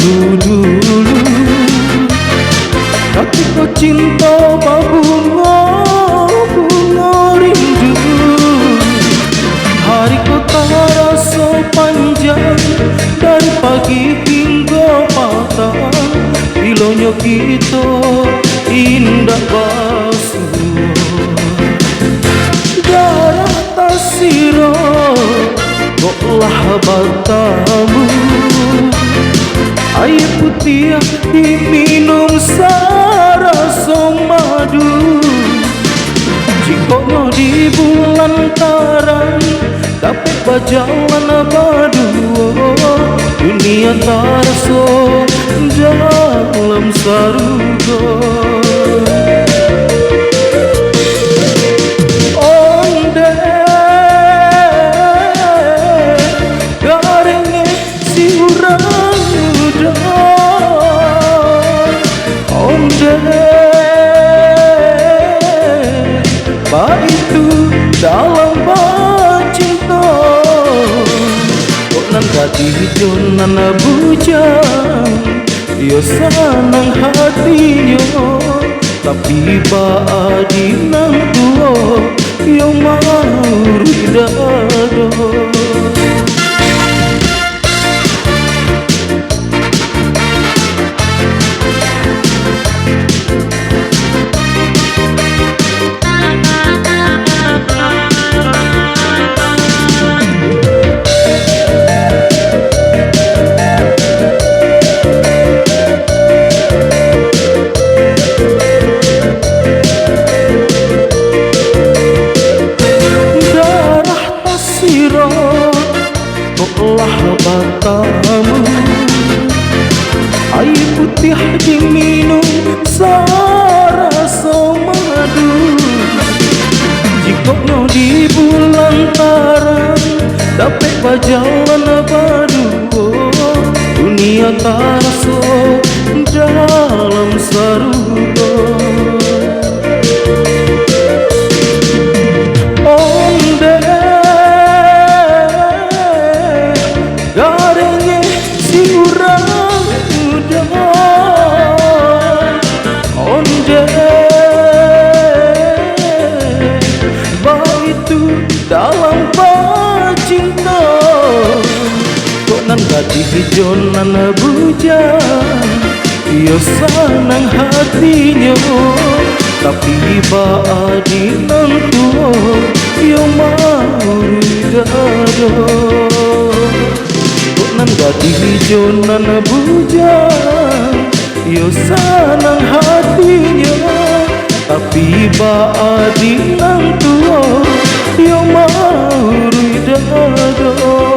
dulu tapi kau cinta bunga rindu. Hari kau tak rasa panjang dari pagi hingga petang. Bilanya kita indah basuh darah tasiro koklah batamu. Air putih diminum sarasa madu. Jikono di bulan tarang dapat berjalan berdua. Dunia terasa dalam saruga. Onde garenge si urang onde itu dalam cinta. Kok nan gati jonan bujang yo senang hatinya. Tapi baadi nang tua yo mau ridado. Koklah batamu. Air putih diminum sarasa madu. Jikono di bulan tarang dapat berjalan berdua. Dunia terasa dalam saruga. Garenge si urang muda onde itu dalam cinta. Kok nan gati jonan bujang yo senang hatinya. Tapi baadi nan tua yo mau ridado. Nan gati jonan bujang yo senang hatinya. Tapi baadi nang tua yo mau ridado.